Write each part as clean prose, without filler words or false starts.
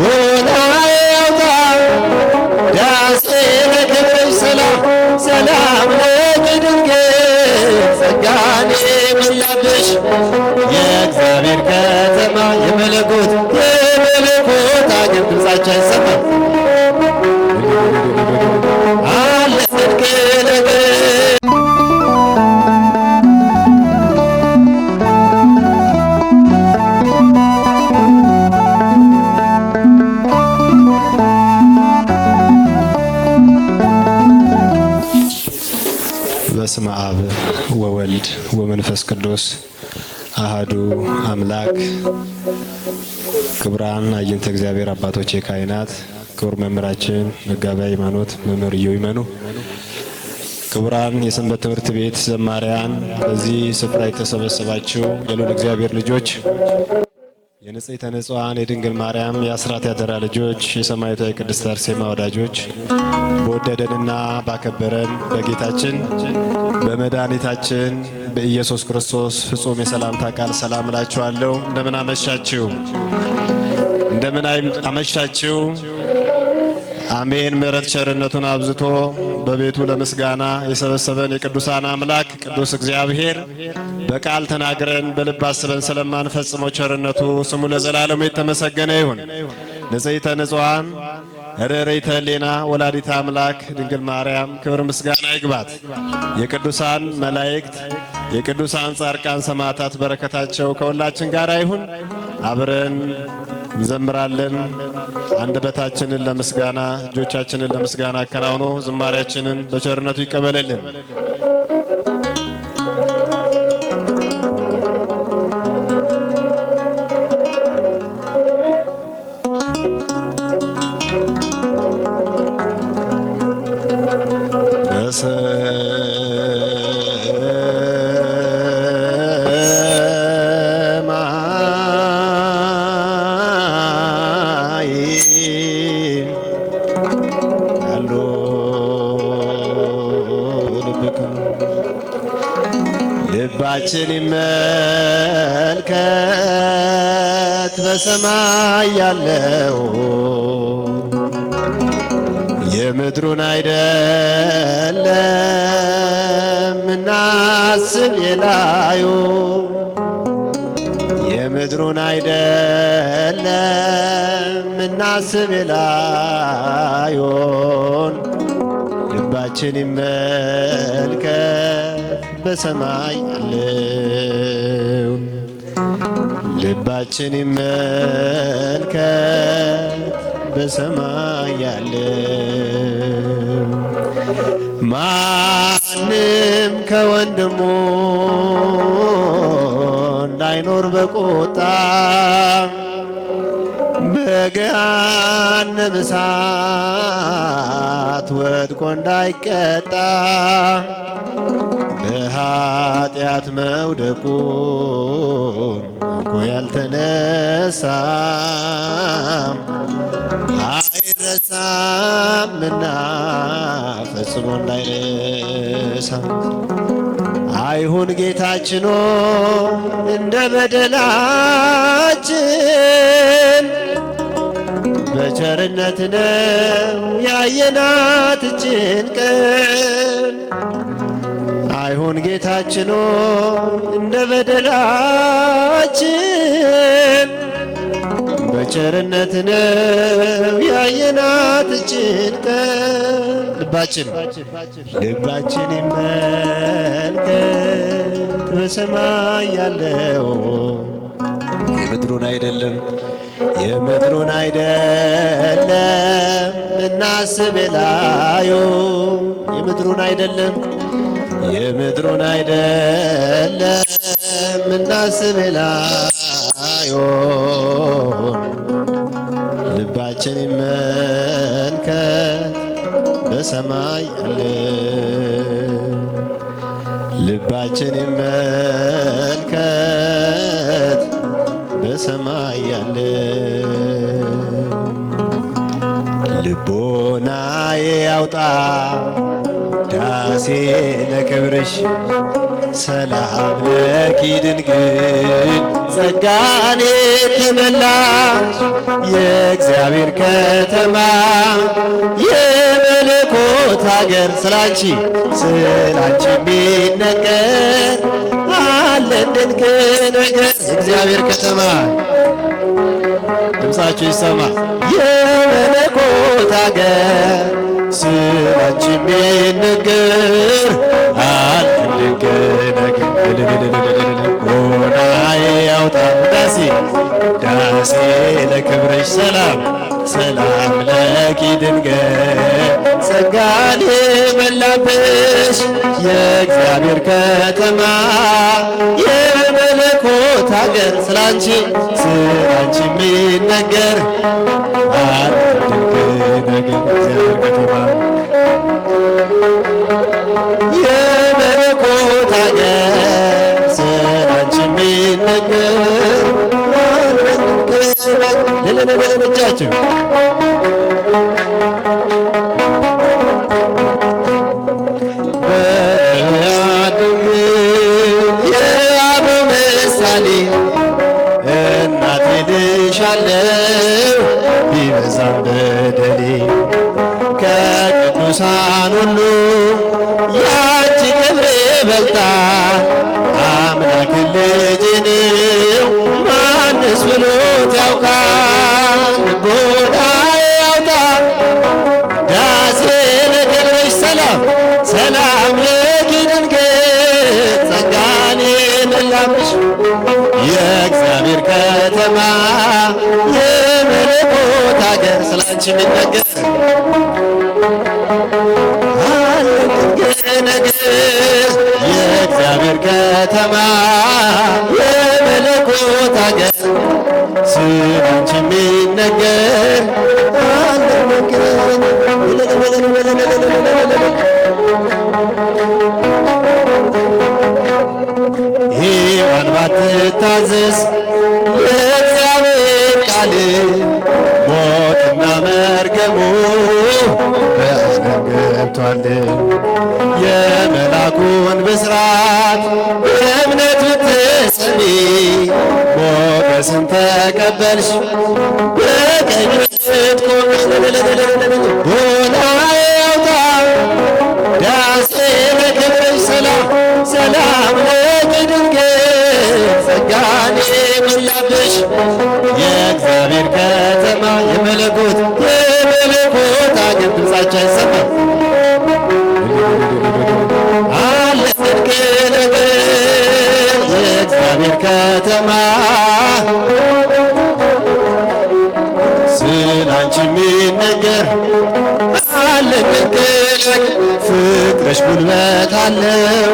ሆናዬ ያውጣ ዳሴ ለክብርሽ ሰላም ሰላም ለኪ ድንግል ጸጋን የሞላብሽ የእግዚአብሔር ከተማ የመለኮት አገር ድምፃቸው አይሰማም አለ ጽድቅ ነገር በስመ አብ ወወልድ ወመንፈስ ቅዱስ አሃዱ አምላክ። ክቡራን አዕይንተ እግዚአብሔር አባቶች ካህናት፣ ክቡር መምህራችን መጋቤ ሃይማኖት መምህር ኢዮብ ይመኑ፣ ክቡራን የሰንበት ትምህርት ቤት ዘማሪያን፣ በዚህ ስፍራ የተሰበሰባችሁ የልዑል እግዚአብሔር ልጆች፣ የንጽሕተ ንጹሐን የድንግል ማርያም የአስራት ያደራ ልጆች፣ የሰማዕቷ የቅድስት አርሴማ ወዳጆች፣ በወደደንና ባከበረን በጌታችን በመድኃኒታችን በኢየሱስ ክርስቶስ ፍጹም የሰላምታ ቃል ሰላም እላችኋለሁ። እንደምን አመሻችሁ? እንደምን አመሻችሁ? አሜን። ምሕረት ቸርነቱን አብዝቶ በቤቱ ለምስጋና የሰበሰበን የቅዱሳን አምላክ ቅዱስ እግዚአብሔር በቃል ተናግረን በልብ አስበን ስለማንፈጽመው ቸርነቱ ስሙ ለዘላለሙ የተመሰገነ ይሁን። ንጽሕተ ንጹሐን ርኅርኅተ ሕሊና ወላዲተ አምላክ ድንግል ማርያም ክብር ምስጋና ይግባት። የቅዱሳን መላእክት የቅዱሳን ጻድቃን ሰማዕታት በረከታቸው ከሁላችን ጋር ይሁን። አብረን እንዘምራለን። አንደበታችንን ለምስጋና እጆቻችንን ለምስጋና አከናውኖ ዝማሬያችንን በቸርነቱ ይቀበልልን። ልባችን ይመልከት በሰማይ ያለው የምድሩን አይደለም እናስብ የላዩ የምድሩን አይደለም እናስብ የላዩን ልባችን ይመልከት በሰማይ ያለው ልባችን ይመልከት በሰማይ ያለው ማንም ከወንድሙ እንዳይኖር በቁጣ በገሃነመ እሳት ወድቆ እንዳይቀጣ በኃጢአት መውደቁን እኮ ያልተነሳም አይረሳምና ፈጽሞ እንዳይረሳ አይሁን ጌታችን እንደ በደላችን በቸርነት ነው ያየናት ይህችን ቀን አይሁን ጌታችን እንደ በደላችን በቸርነት ነው ያየናት ይህችን ቀን ልባችን ይመልከት በሰማይ ያለው የምድሩን አይደለም እናስብ የላዩ የምድሩን አይደለም እናስብ የላዩን ልባችን ይመልከት በሰማይ ያለው ልባችን ይመልከት በሰማይ ያለው ልቦናዬ ያውጣ ዳሴ ለክብርሽ ሰላም ለኪ ድንግል ጸጋን የተመላሽ የእግዚአብሔር ከተማ የመለኮት ሀገር ስላንቺ የሚነገር አለን ድንቅ ነገር የእግዚአብሔር ከተማ ድምፃችሁ ይሰማ የመለኮት ሀገር ስላንቺ የሚነገር አለን ድንቅ ነገር ሆናዬ ያውጣ ዳሴ ለክብርሽ ሰላም ለኪ ድንግል ጸጋን የሞላብሽ የእግዚአብሔር ከተማ የመለኮት ሀገር ስላንቺ የሚነገር አለን ድንቅ ነገር የእግዚአብሔር ከተማ የመለኮት ሀገር ስላንቺ የሚነገር እጃችሁ የአብ ምሳሌ እናቴ ልሻለሁ ቢበዛም በደሌ ከቅዱሳን ሁሉ ያንቺ ክብር ይበልጣል አምላክን ልጅ ነው ማንስ ብሎት ያውቃል ልቦና ያውጣ ዳሴ ለክብርሽ ሰላም ለኪ ድንግል ጸጋን የሞላብሽ የእግዚአብሔር ከተማ የመለኮት ሀገር ስላንቺ የሚነገር አለን ድንቅ ነገር የእግዚአብሔር ከተማ የመለኮት ሀገር ስላንቺ የሚነገር አለን ድንቅ ሔዋን ባትታዘዝ የእግዚአብሔር ቃል ሞትና መርገሙ በአዝነን ገብቷል። የመልአኩን ብስራት በእምነት ብትሰሚ ሞገስን ተቀበልሽ በቀኙ ስትቆሚ ቦና ያውጣ ዳሴ ለክብርሽ ሰላም ለኪ ድንግል ጸጋን የሞላብሽ የእግዚአብሔር ከተማ የመለኮት ሀገር ድምፃቸው አይሰማም አለ ድንቅ ነገር የእግዚአብሔር ከተማ ስላንቺ የሚነገር አለ ድንቅ ነገር ፍቅርሽ ጉልበት አለው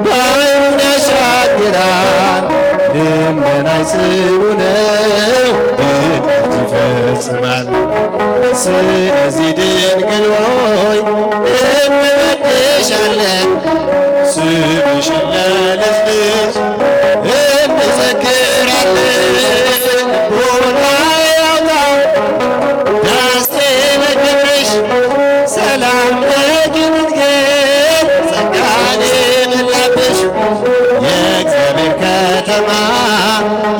ባሕሩን ያሻግራል ልመናሽ ጽኑ ነው ድነት ይፈጽማል። ስለዚህ ድንግል ሆይ እንወድሻለን ስምሽን ለልጅ እንዘክራለን ቦና ያውጣ ዳሴ ለክብርሽ ሰላም ለኪ ድንግል ጸጋን የሞላብሽ የእግዚአብሔር ከተማ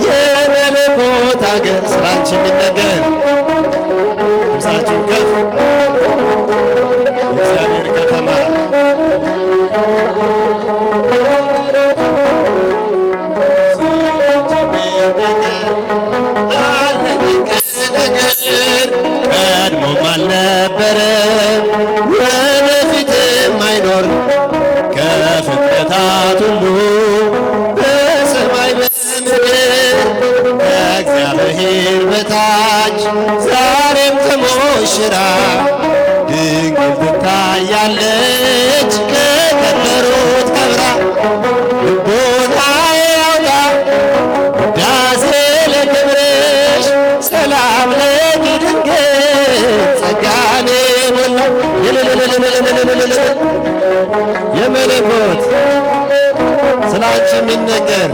የመለኮት ሀገር ስላንቺ የሚነገር ድምፃችሁ ከፍ የእግዚአብሔር ከተማ ቀድሞም አልነበረም ወደፊትም አይኖር ከፍጥረታት ሁሉ በሰማይ በምድር ከእግዚአብሔር በታች ዛሬም ተሞሽራ ድንግል ትታያለች ከከበሩት ከብራ ልቦና ያውጣ ዳሴ ለክብርሽ ሰላም ለኪ ድንግል ጸጋን የሞላው የመለኮት ስላንቺ የሚነገር